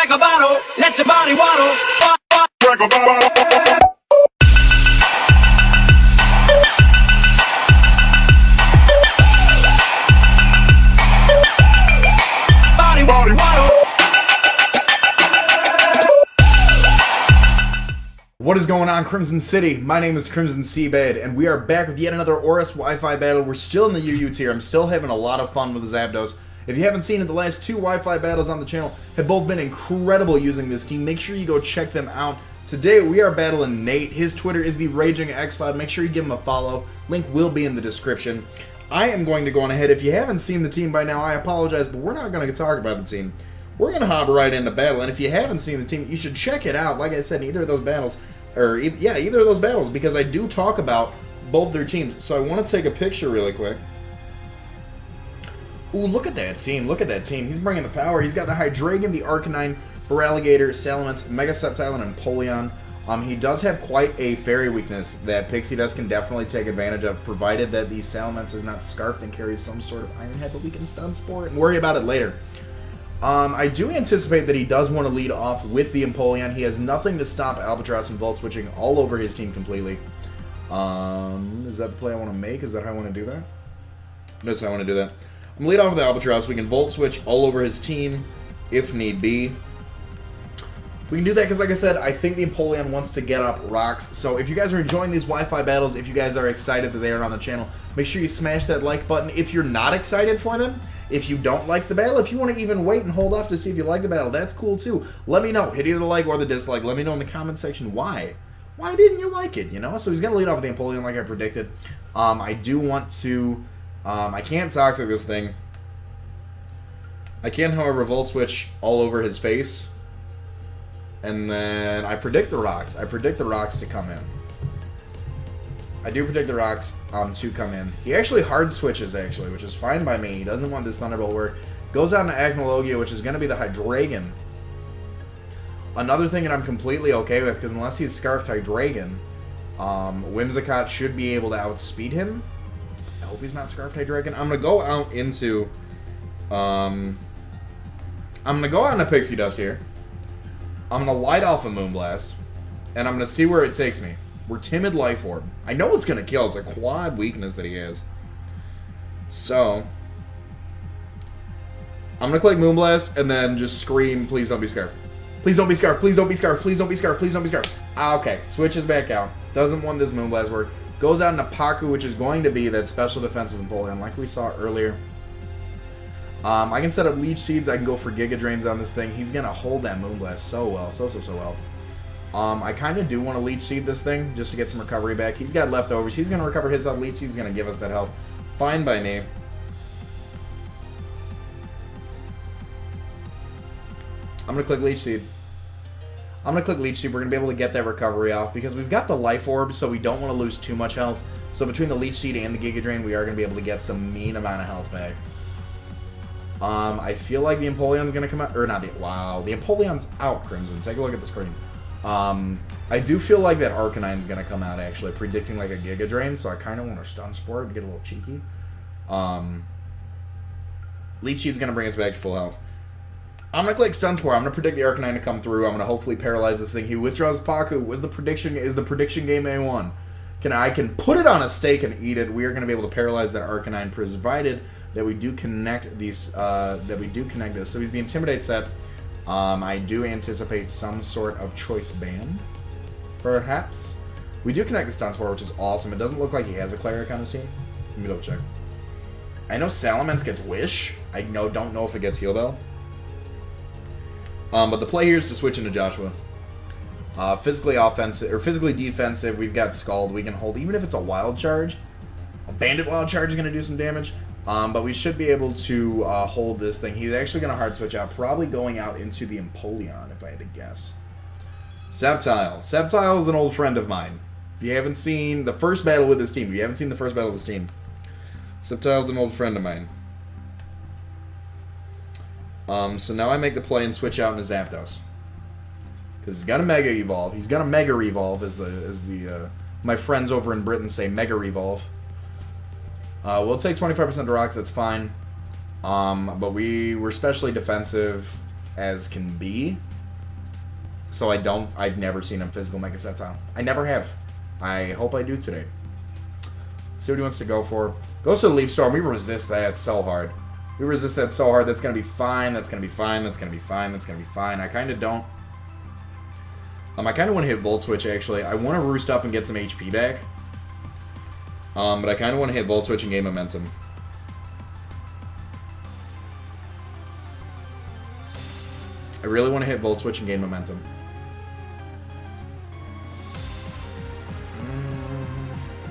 Crack a bottle, let your body waddle. Crack a bottle. What is going on, Crimson City? My name is Crimson CBAD, and we are back with yet another ORAS Wi-Fi battle. We're still in the UU tier. I'm still having a lot of fun with the Zapdos. If you haven't seen it, the last two Wi-Fi battles on the channel have both been incredible using this team. Make sure you go check them out. Today, we are battling Nate. His Twitter is the RagingExploud. Make sure you give him a follow. Link will be in the description. I am going to go on ahead. If you haven't seen the team by now, I apologize, but we're not going to talk about the team. We're going to hop right into battle, and if you haven't seen the team, you should check it out. Like I said, either of those battles, because I do talk about both their teams. So I want to take a picture really quick. Ooh, look at that team. Look at that team. He's bringing the power. He's got the Hydreigon, the Arcanine, Feraligatr, Salamence, Mega Sceptile, and Empoleon. He does have quite a fairy weakness that Pixie Dust can definitely take advantage of, provided that the Salamence is not scarfed and carries some sort of Iron Head that we can stun Spore and worry about it later. I do anticipate that he does want to lead off with the Empoleon. He has nothing to stop Albatross and Volt switching all over his team completely. Is that the play I want to make? Is that how I want to do that? That's how I want to do that. I'm going to lead off with the Albatross. We can Volt switch all over his team if need be. We can do that because, like I said, I think the Empoleon wants to get up rocks. So if you guys are enjoying these Wi-Fi battles, if you guys are excited that they are on the channel, make sure you smash that like button. If you're not excited for them, if you don't like the battle, if you want to even wait and hold off to see if you like the battle, that's cool too. Let me know. Hit either the like or the dislike. Let me know in the comment section why. Why didn't you like it, you know? So he's going to lead off with the Empoleon like I predicted. I do want to... I can't Toxic this thing. I can, however, Volt Switch all over his face. And then I predict the rocks. I predict the rocks to come in. I do predict the rocks to come in. He actually hard switches, actually, which is fine by me. He doesn't want this Thunderbolt work. Goes out into Acnologia, which is going to be the Hydreigon. Another thing that I'm completely okay with, because unless he's Scarfed Hydreigon, Whimsicott should be able to outspeed him. I hope he's not Scarfed Hydreigon. I'm going to go out into... I'm going to go out into Pixie Dust here. I'm going to light off a Moonblast. And I'm going to see where it takes me. We're Timid Life Orb. I know it's going to kill. It's a quad weakness that he has. So, I'm going to click Moonblast and then just scream, please don't be Scarfed. Please don't be Scarfed. Please don't be Scarfed. Please don't be Scarfed. Please don't be Scarfed. Okay. Switches back out. Doesn't want this Moonblast work. Goes out into Paku, which is going to be that special defensive Empoleon like we saw earlier. I can set up Leech Seeds. I can go for Giga Drains on this thing. He's going to hold that Moonblast so well. So well. I kind of do want to Leech Seed this thing just to get some recovery back. He's got leftovers. He's going to recover his health. Leech Seed's going to give us that health. Fine by me. I'm going to click Leech Seed. I'm going to click Leech Seed. We're going to be able to get that recovery off because we've got the Life Orb, so we don't want to lose too much health. So between the Leech Seed and the Giga Drain, we are going to be able to get some mean amount of health back. I feel like the Empoleon's going to come out. Or not the... Wow. The Empoleon's out, Crimson. Take a look at the screen. I do feel like that Arcanine's going to come out, actually, predicting like a Giga Drain, so I kind of want to Stun Spore to get a little cheeky. Leech Seed's going to bring us back to full health. I'm going to click Stun Spore. I'm going to predict the Arcanine to come through. I'm going to hopefully paralyze this thing. He withdraws Paku. Is the prediction game A1? I can put it on a stake and eat it. We are going to be able to paralyze that Arcanine, provided that we do connect these. This. So he's the Intimidate set. I do anticipate some sort of choice ban, perhaps. We do connect the Stun Spore, which is awesome. It doesn't look like he has a Cleric on his team. Let me double check. I know Salamence gets Wish. I don't know if it gets Heal Bell. But the play here is to switch into Joshua. Physically offensive or physically defensive, we've got Scald. We can hold even if it's a Wild Charge. A Bandit Wild Charge is going to do some damage. But we should be able to hold this thing. He's actually going to hard switch out, probably going out into the Empoleon, if I had to guess. Sceptile. Sceptile is an old friend of mine. If you haven't seen the first battle with this team, Sceptile's an old friend of mine. So now I make the play and switch out into Zapdos. Because he's got a Mega Evolve. He's got a Mega Revolve, as my friends over in Britain say, Mega Revolve. We'll take 25% to rocks, that's fine. But we're especially defensive as can be. So I've never seen him physical Mega Sceptile. I never have. I hope I do today. Let's see what he wants to go for. Goes to the Leaf Storm. We resist that so hard. We resist that so hard. That's going to be fine. That's going to be fine. That's going to be fine. That's going to be fine. I kind of don't. I kind of want to hit Volt Switch, actually. I want to roost up and get some HP back. But I kind of want to hit Volt Switch and gain momentum. I really want to hit Volt Switch and gain momentum.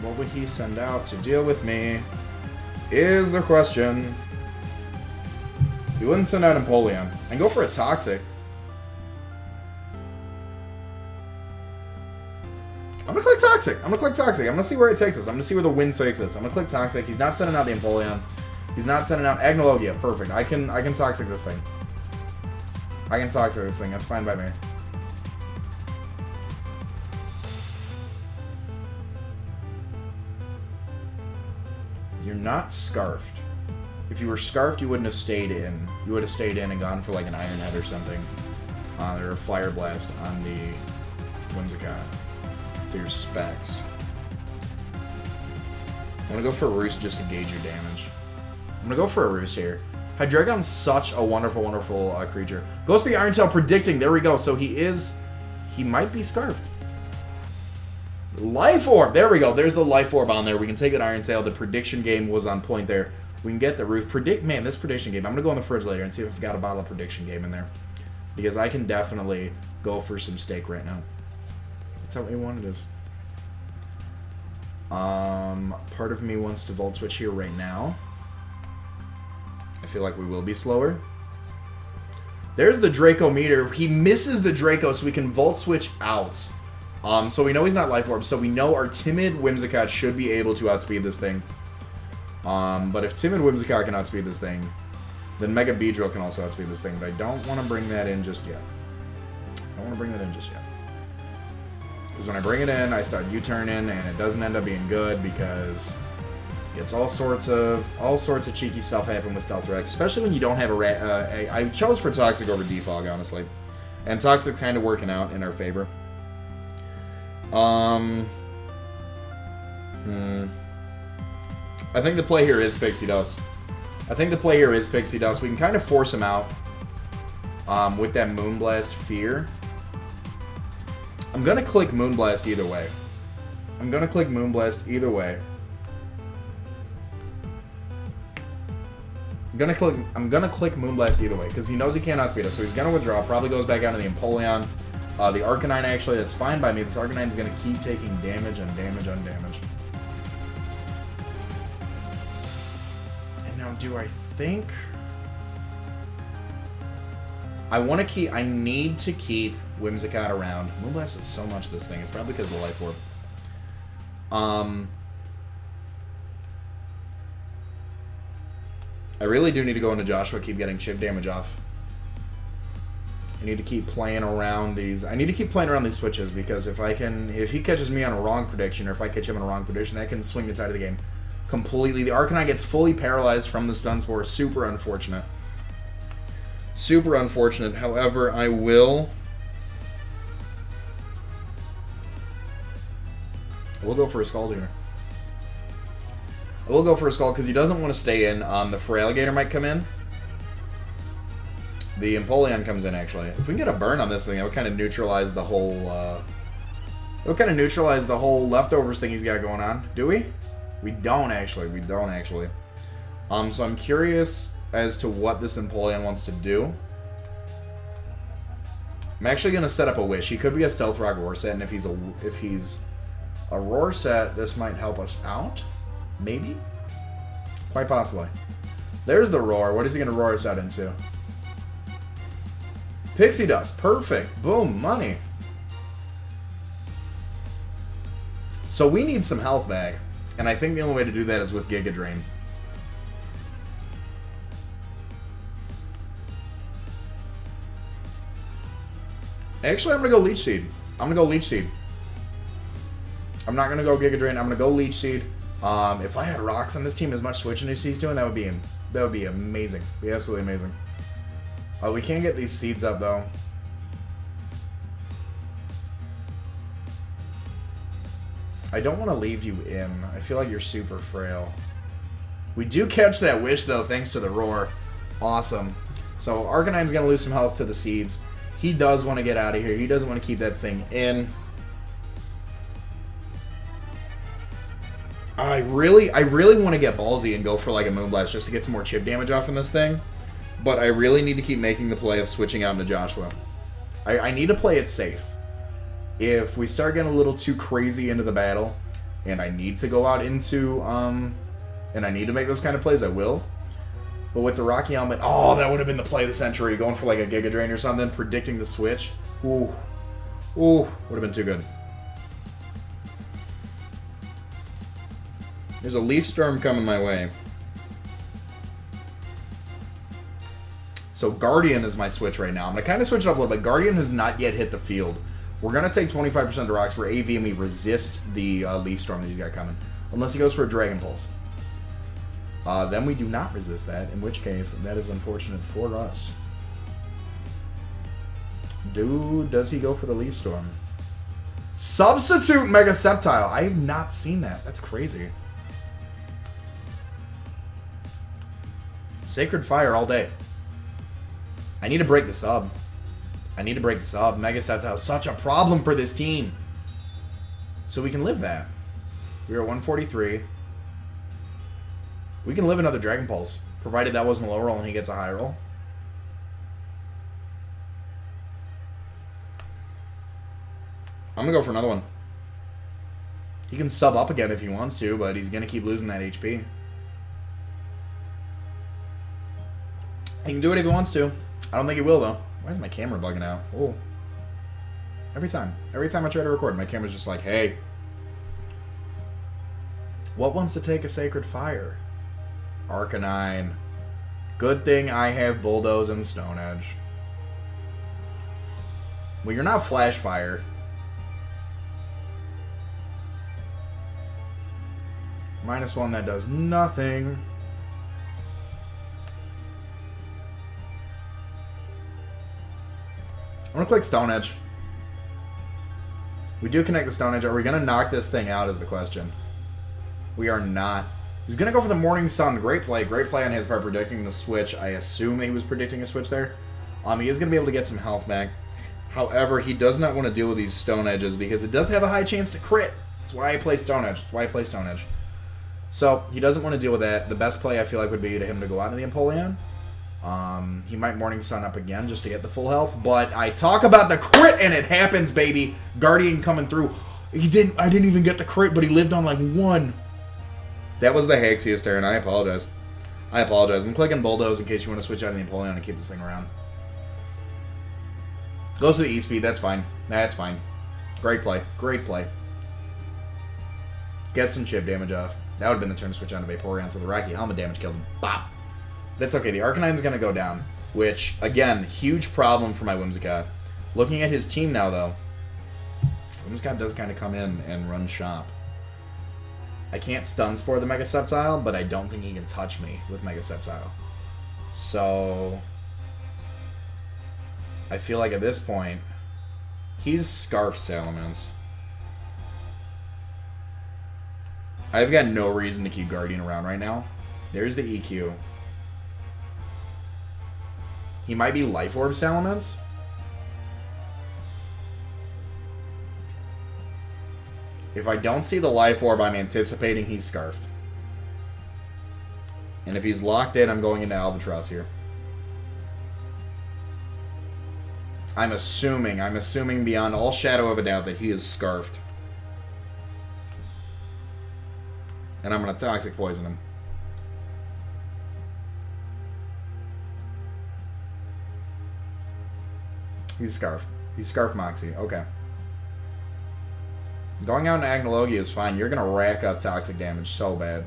What would he send out to deal with me? Is the question. He wouldn't send out Empoleon. And go for a Toxic. I'm gonna click Toxic. I'm gonna see where it takes us. I'm gonna see where the wind takes us. I'm gonna click Toxic. He's not sending out the Empoleon. He's not sending out Agnologia. Perfect. I can Toxic this thing. I can Toxic this thing. That's fine by me. You're not Scarfed. If you were Scarfed, you wouldn't have stayed in. You would have stayed in and gone for like an Iron Head or something. Or a Flyer Blast on the Whimsicott. So your specs. I'm going to go for a Roost just to gauge your damage. I'm going to go for a Roost here. Hydreigon's such a wonderful, wonderful creature. Goes to the Iron Tail, predicting. There we go. So he might be Scarfed. Life Orb! There we go. There's the Life Orb on there. We can take an Iron Tail. The prediction game was on point there. We can get the Roost. Man, this prediction game. I'm going to go in the fridge later and see if I've got a bottle of prediction game in there. Because I can definitely go for some steak right now. That's how we wanted this. Part of me wants to Volt Switch here right now. I feel like we will be slower. There's the Draco meter. He misses the Draco, so we can Volt Switch out. So we know he's not Life Orb, so we know our Timid Whimsicott should be able to outspeed this thing. But if Timid Whimsicott can outspeed this thing, then Mega Beedrill can also outspeed this thing, but I don't want to bring that in just yet. Because when I bring it in, I start U-turning, and it doesn't end up being good because it's all sorts of cheeky stuff happen with Stealth Rex, especially when you don't have I chose for Toxic over Defog, honestly, and Toxic's kind of working out in our favor. I think the play here is Pixie Dust. We can kind of force him out with that Moonblast Fear. I'm going to click Moonblast either way. I'm going to click Moonblast either way because he knows he cannot speed us, so he's going to withdraw. Probably goes back out to the Empoleon. The Arcanine, actually, that's fine by me. This Arcanine is going to keep taking damage on damage on damage. And now, do I think... I need to keep Whimsicott around. Moonblast is so much this thing. It's probably because of the Life Orb. I really do need to go into Joshua, keep getting chip damage off. I need to keep playing around these. Switches because if he catches me on a wrong prediction, or if I catch him on a wrong prediction, that can swing the tide of the game completely. The Arcanine gets fully paralyzed from the stun spore. Super unfortunate. Super unfortunate. However, I will go for a Scald here. I will go for a Scald because he doesn't want to stay in. The Feraligatr might come in. The Empoleon comes in, actually. If we can get a burn on this thing, that would kind of neutralize the whole, leftovers thing he's got going on. Do we? We don't, actually. So I'm curious as to what this Empoleon wants to do. I'm actually going to set up a Wish. He could be a Stealth Rock Roar set, and if he's a Roar set, this might help us out. Maybe? Quite possibly. There's the Roar. What is he going to Roar us out into? Pixie Dust. Perfect. Boom. Money. So we need some health back. And I think the only way to do that is with Giga Drain. Actually, I'm going to go Leech Seed. I'm not going to go Giga Drain. I'm going to go Leech Seed. If I had rocks on this team as much switching as he's doing, that would be amazing. Be absolutely amazing. We can't get these seeds up, though. I don't want to leave you in. I feel like you're super frail. We do catch that wish, though, thanks to the roar. Awesome. So Arcanine's going to lose some health to the seeds. He does want to get out of here. He doesn't want to keep that thing in. I really want to get ballsy and go for like a Moonblast just to get some more chip damage off in this thing. But I really need to keep making the play of switching out into Joshua. I need to play it safe. If we start getting a little too crazy into the battle, and I need to go out into, and I need to make those kind of plays, I will. But with the Rocky Helmet, oh, that would have been the play of the century. Going for like a Giga Drain or something, predicting the switch. Ooh. Ooh, would have been too good. There's a Leaf Storm coming my way. So Guardian is my switch right now. I'm going to kind of switch it up a little bit. Guardian has not yet hit the field. We're going to take 25% of the rocks for AV, and we resist the Leaf Storm that he's got coming. Unless he goes for a Dragon Pulse. Then we do not resist that, in which case, that is unfortunate for us. Does he go for the Leaf Storm? Substitute Mega Sceptile. I have not seen that. That's crazy. Sacred Fire all day. I need to break the sub. Mega Sceptile is such a problem for this team. So we can live that. We are at 143. We can live another Dragon Pulse, provided that wasn't a low roll and he gets a high roll. I'm going to go for another one. He can sub up again if he wants to, but he's going to keep losing that HP. He can do it if he wants to. I don't think he will, though. Why is my camera bugging out? Oh. Every time I try to record, my camera's just like, hey. What wants to take a Sacred Fire? Arcanine. Good thing I have Bulldoze and Stone Edge. Well, you're not Flash Fire. -1, that does nothing. I'm going to click Stone Edge. We do connect the Stone Edge. Are we going to knock this thing out is the question. We are not. He's going to go for the Morning Sun. Great play. Great play on his part predicting the switch. I assume he was predicting a switch there. He is going to be able to get some health back. However, he does not want to deal with these Stone Edges because it does have a high chance to crit. That's why I play Stone Edge. So, he doesn't want to deal with that. The best play I feel like would be to him to go out into the Empoleon. He might Morning Sun up again just to get the full health. But I talk about the crit and it happens, baby. Guardian coming through. I didn't even get the crit, but he lived on like 1. That was the Haxiest turn. I apologize. I'm clicking Bulldoze in case you want to switch out of the Empoleon and keep this thing around. Goes for the E-Speed. That's fine. Great play. Get some chip damage off. That would have been the turn to switch on to Vaporeon, so the Rocky Helmet damage killed him. Bop! That's okay. The Arcanine's going to go down, which, again, huge problem for my Whimsicott. Looking at his team now, though, Whimsicott does kind of come in and run shop. I can't Stun Spore the Mega Sceptile, but I don't think he can touch me with Mega Sceptile. So, I feel like at this point, he's Scarf Salamence. I've got no reason to keep Guardian around right now. There's the EQ. He might be Life Orb Salamence. If I don't see the Life Orb, I'm anticipating he's Scarfed. And if he's locked in, I'm going into Albatross here. I'm assuming beyond all shadow of a doubt that he is Scarfed. And I'm going to Toxic Poison him. He's Scarfed. He's Scarf Moxie. Okay. Going out in Agnologia is fine. You're going to rack up toxic damage so bad.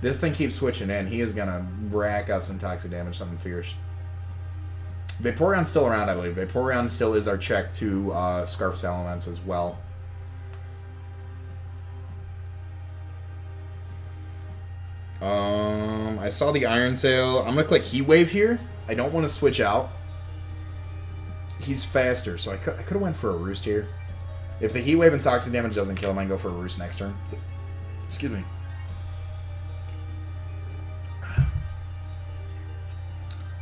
This thing keeps switching in. He is going to rack up some toxic damage, something fierce. Vaporeon's still around, I believe. Vaporeon still is our check to Scarf Salamence as well. I saw the Iron Tail. I'm going to click Heat Wave here. I don't want to switch out. He's faster, so I could have went for a Roost here. If the Heat Wave and Toxic damage doesn't kill him, I can go for a Roost next turn. Excuse me.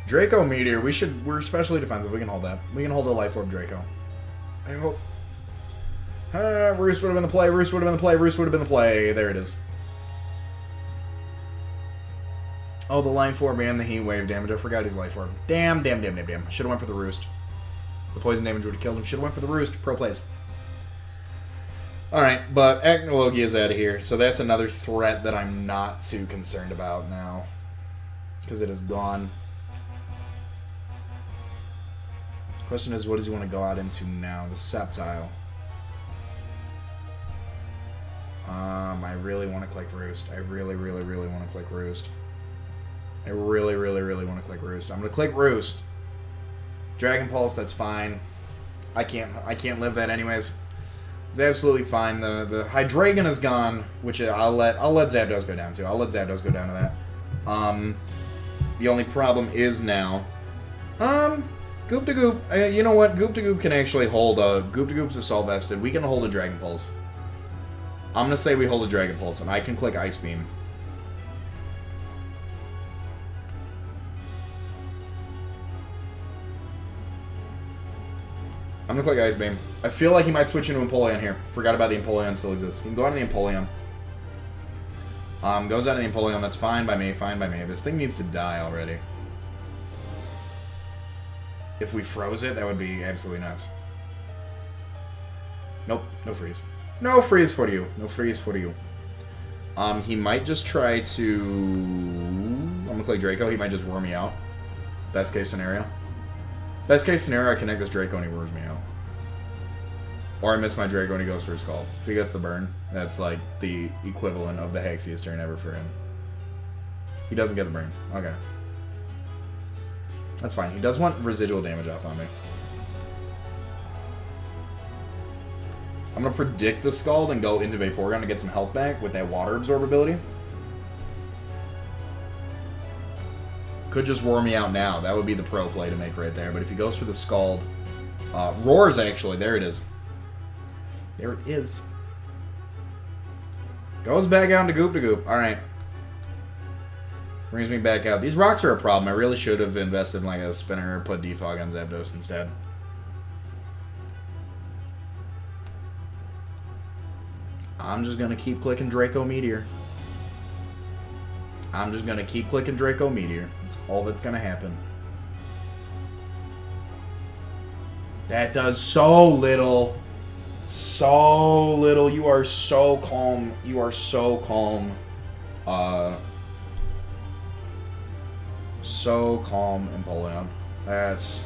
Draco Meteor. We're especially defensive. We can hold that. We can hold a Life Orb Draco. I hope. Roost would have been the play. Roost would have been the play. Roost would have been the play. There it is. Oh, the Life Orb and the Heat Wave damage. I forgot his Life Orb. Damn. Should have went for the Roost. The poison damage would have killed him. Should have went for the Roost. Pro plays. Alright, but Acnologia is out of here. So that's another threat that I'm not too concerned about now. Because it is gone. Question is, what does he want to go out into now? The Sceptile. I really want to click Roost. I really want to click Roost. I really want to click Roost. I'm going to click Roost. Dragon Pulse, that's fine. I can't live that anyways. It's absolutely fine. The Hydreigon is gone, which I'll let Zapdos go down to. I'll let Zapdos go down to that. The only problem is now, Goop to Goop. You know what? Goop to Goop can actually hold a Goop to Goop's Assault Vested. We can hold a Dragon Pulse. I'm gonna say we hold a Dragon Pulse, and I can click Ice Beam. I'm gonna click Ice Beam. I feel like he might switch into Empoleon here. Forgot about the Empoleon still exists. He can go out of the Empoleon. Goes out of the Empoleon. That's fine by me. Fine by me. This thing needs to die already. If we froze it, that would be absolutely nuts. Nope. No freeze. No freeze for you. No freeze for you. He might just try to... I'm gonna play Draco. He might just worm me out. Best case scenario. Best case scenario, I connect this Draco and he worms me out. Or I miss my Draco and he goes for a Scald. If he gets the burn, that's like the equivalent of the Hexiest turn ever for him. He doesn't get the burn. Okay. That's fine. He does want residual damage off on me. I'm going to predict the Scald and go into Vaporeon to get some health back with that Water Absorb ability. Could just roar me out now. That would be the pro play to make right there. But if he goes for the Scald... Roars, actually. There it is. There it is. Goes back out into Goop to Goop. Alright. Brings me back out. These rocks are a problem. I really should have invested in like a spinner or put Defog on Zapdos instead. I'm just going to keep clicking Draco Meteor. I'm just going to keep clicking Draco Meteor. That's all that's going to happen. That does so little. So little. You are so calm. You are so calm. So calm, Empoleon. That's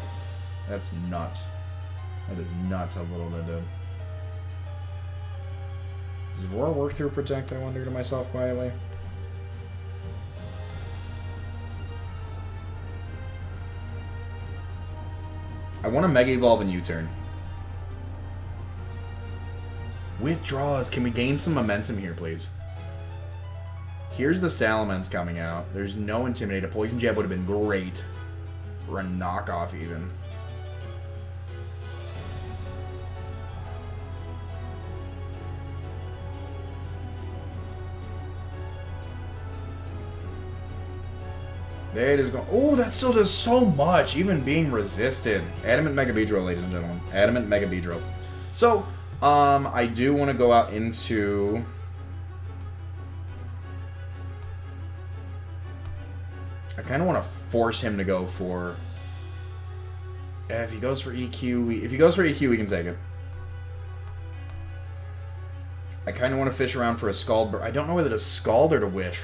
nuts. That is nuts how little that did. Does Roar work through Protect, I wonder to myself quietly? I want to Mega Evolve in U-turn. Withdraws. Can we gain some momentum here, please? Here's the Salamence coming out. There's no Intimidate. A Poison Jab would have been great. Or a knockoff, even. That is going. Oh, that still does so much, even being resisted. Adamant Mega Beedrill, ladies and gentlemen. Adamant Mega Beedrill. So, I do want to go out into. I kind of want to force him to go for. If he goes for EQ, we can take it. I kind of want to fish around for a Scald, but I don't know whether to Scald or to Wish.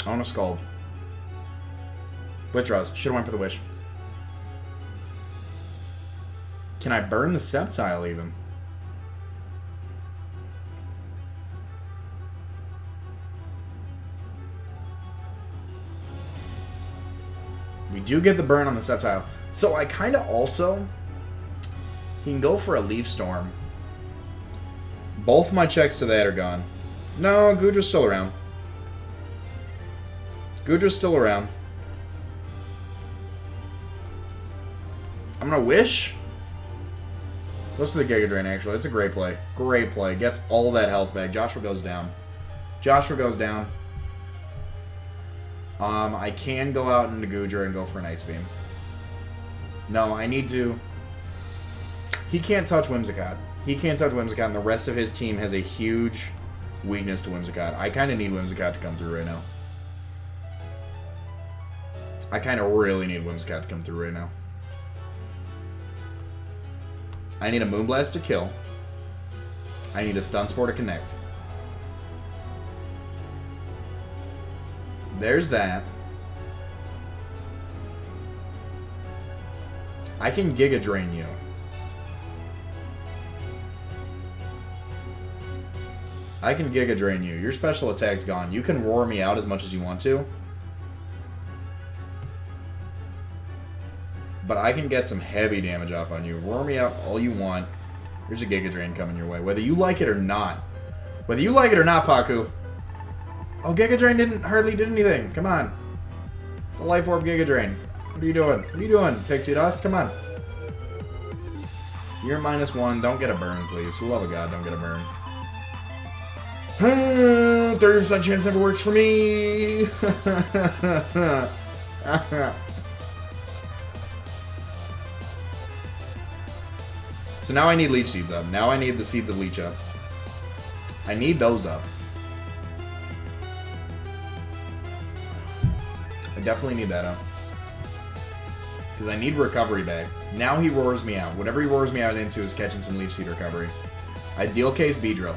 I want to Scald. Withdraws. Should have went for the Wish. Can I burn the Sceptile even? We do get the burn on the Sceptile. So I kind of also... He can go for a Leaf Storm. Both my checks to that are gone. No, Goodra's still around. Goodra's still around. I'm gonna wish. Goes to the Giga Drain, actually. It's a great play. Great play. Gets all that health back. Joshua goes down. Joshua goes down. I can go out into Goodra and go for an Ice Beam. No, I need to... He can't touch Whimsicott. He can't touch Whimsicott, and the rest of his team has a huge weakness to Whimsicott. I kind of need Whimsicott to come through right now. I kind of really need Whimsicott to come through right now. I need a Moonblast to kill. I need a Stun Spore to connect. There's that. I can Giga Drain you. I can Giga Drain you. Your special attack's gone. You can roar me out as much as you want to. But I can get some heavy damage off on you. Roar me out all you want. There's a Giga Drain coming your way. Whether you like it or not. Whether you like it or not, Paku. Oh, Giga Drain hardly did anything. Come on. It's a Life Orb Giga Drain. What are you doing? What are you doing, Pixie Dust? Come on. You're -1. Don't get a burn, please. For the love of God, don't get a burn. 30% chance never works for me. So now I need Leech Seeds up. Now I need the Seeds of Leech up. I need those up. I definitely need that up. Because I need recovery back. Now he roars me out. Whatever he roars me out into is catching some Leech Seed recovery. Ideal case, Beedrill.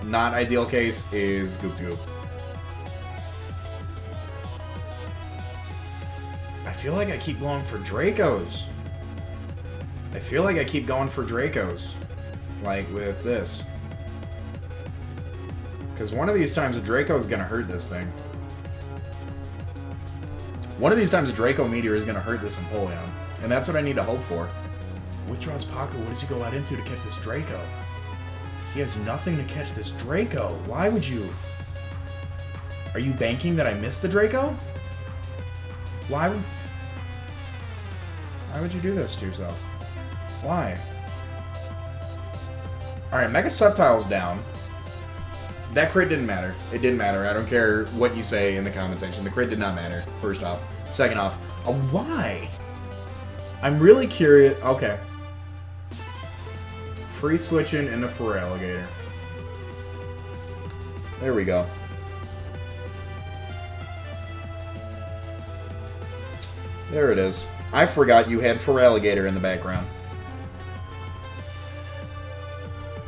Not ideal case is Goop Goop. I feel like I keep going for Dracos. I feel like I keep going for Dracos. Like with this. Because one of these times a Draco is going to hurt this thing. One of these times a Draco Meteor is going to hurt this Empoleon. And that's what I need to hope for. Withdraws Paku. What does he go out into to catch this Draco? He has nothing to catch this Draco. Why would you? Are you banking that I missed the Draco? Why would you do this to yourself? Why? Alright, Mega Sceptile's down. That crit didn't matter. It didn't matter. I don't care what you say in the comment section. The crit did not matter, first off. Second off, why? I'm really curious. Okay. Free switching into Feraligatr. There we go. There it is. I forgot you had Feraligatr in the background.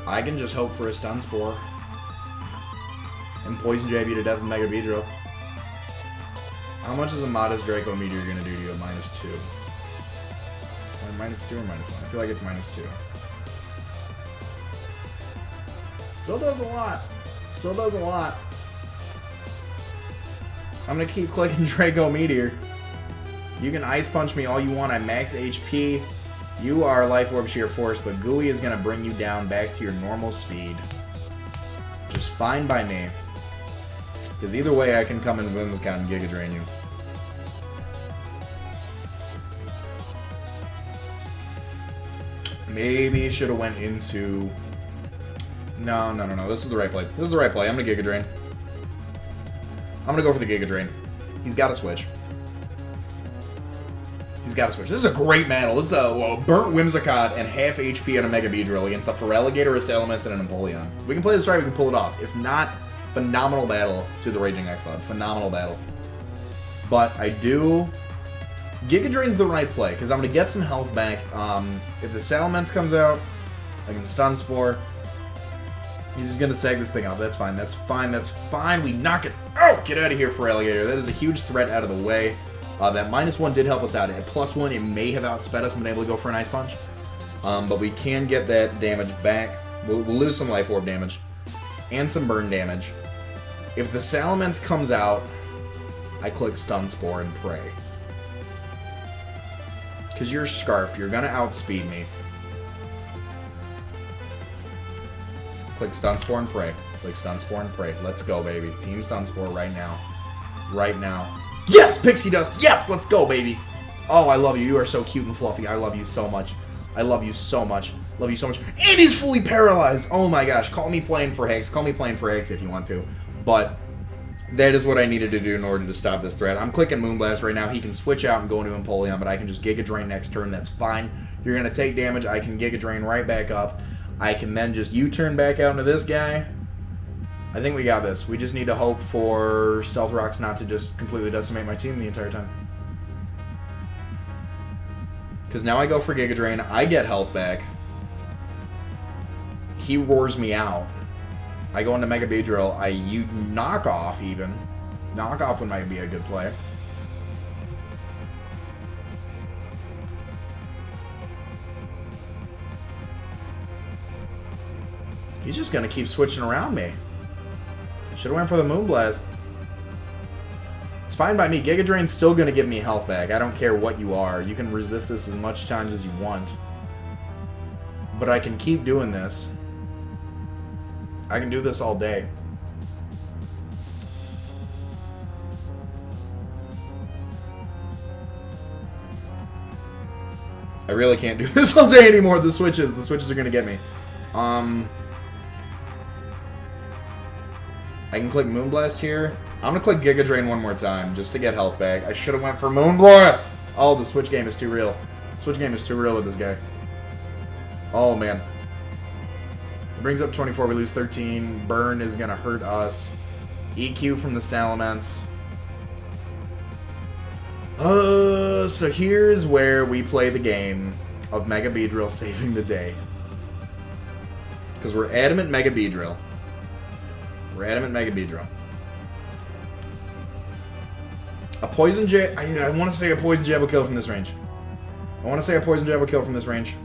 I can just hope for a Stun Spore. And Poison Jab you to death with Mega Beedrill. How much is a modest Draco Meteor going to do to you at -2? Or -2 or -1? I feel like it's -2. Still does a lot. Still does a lot. I'm going to keep clicking Draco Meteor. You can Ice Punch me all you want. I'm max HP. You are Life Orb Sheer Force, but Gooey is going to bring you down back to your normal speed. Just fine by me. Because either way, I can come in Whimsicott and Giga Drain you. Maybe should have went into... No. This is the right play. This is the right play. I'm going to Giga Drain. I'm going to go for the Giga Drain. He's got to switch. He's got to switch. This is a great battle. This is a burnt Whimsicott and half HP and a Mega Beedrill against a Feraligatr, a Salamence, and an Empoleon. We can play this right. We can pull it off. If not, phenomenal battle to the RagingExploud. Phenomenal battle. But I do... Giga Drain's the right play, because I'm going to get some health back. If the Salamence comes out, I can Stun Spore. He's just going to sag this thing off. That's fine. That's fine. That's fine. We knock it out. Get out of here, Feraligatr. That is a huge threat out of the way. That -1 did help us out. At +1, it may have outsped us and been able to go for an Ice Punch. But we can get that damage back. We'll lose some Life Orb damage. And some burn damage. If the Salamence comes out, I click Stun Spore and pray. Because you're Scarfed. You're going to outspeed me. Click Stun Spore and pray. Click Stun Spore and pray. Let's go, baby. Team Stun Spore right now. Right now. Yes, Pixie Dust! Yes! Let's go, baby! Oh, I love you. You are so cute and fluffy. I love you so much. I love you so much. Love you so much. And he's fully paralyzed. Oh my gosh. Call me playing for Hicks. Call me playing for Hicks if you want to. But that is what I needed to do in order to stop this threat. I'm clicking Moonblast right now. He can switch out and go into Empoleon, but I can just Giga Drain next turn. That's fine. You're going to take damage. I can Giga Drain right back up. I can then just U-turn back out into this guy. I think we got this. We just need to hope for Stealth Rocks not to just completely decimate my team the entire time. Because now I go for Giga Drain. I get health back. He roars me out. I go into Mega Beedrill. You knock off even. Knock off might be a good play. He's just going to keep switching around me. Should have went for the Moonblast. It's fine by me. Giga Drain's still going to give me health back. I don't care what you are. You can resist this as much times as you want. But I can keep doing this. I can do this all day. I really can't do this all day anymore. The switches are going to get me. I can click Moonblast here. I'm going to click Giga Drain one more time just to get health back. I should have went for Moonblast. Oh, the switch game is too real. Switch game is too real with this guy. Oh, man. It brings up 24. We lose 13. Burn is going to hurt us. EQ from the Salamence. So here's where we play the game of Mega Beedrill saving the day. Because we're adamant Mega Beedrill. We're adamant Mega Beedrill. A Poison Jab... I want to say a Poison Jab will kill from this range. I want to say a Poison Jab will kill from this range.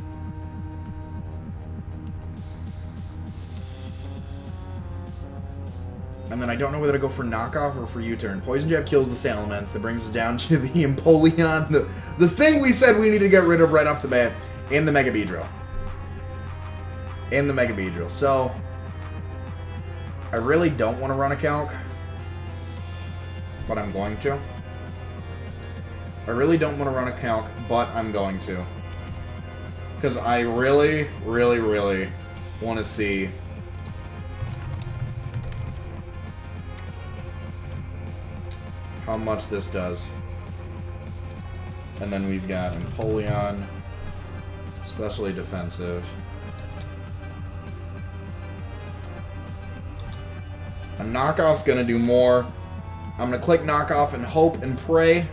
And then I don't know whether to go for knockoff or for U-turn. Poison Jab kills the Salamence. That brings us down to the Empoleon. The thing we said we need to get rid of right off the bat. And the Mega Beedrill. And the Mega Beedrill. So... I really don't want to run a calc, but I'm going to. I really don't want to run a calc, but I'm going to. Because I really, really, really want to see how much this does. And then we've got Empoleon, especially defensive. A knockoff's gonna do more. I'm gonna click knockoff and hope and pray.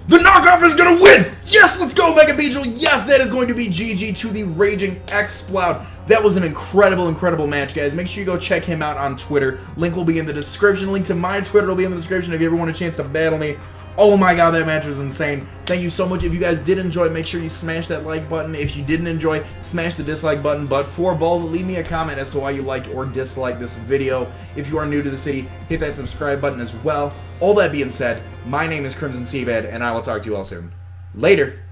The knockoff is gonna win! Yes, let's go, Mega Beedrill! Yes, that is going to be GG to the RagingExploud. That was an incredible, incredible match, guys. Make sure you go check him out on Twitter. Link will be in the description. Link to my Twitter will be in the description if you ever want a chance to battle me. Oh my god, that match was insane. Thank you so much. If you guys did enjoy, make sure you smash that like button. If you didn't enjoy, smash the dislike button. But for both, leave me a comment as to why you liked or disliked this video. If you are new to the city, hit that subscribe button as well. All that being said, my name is Crimson CBAD, and I will talk to you all soon. Later.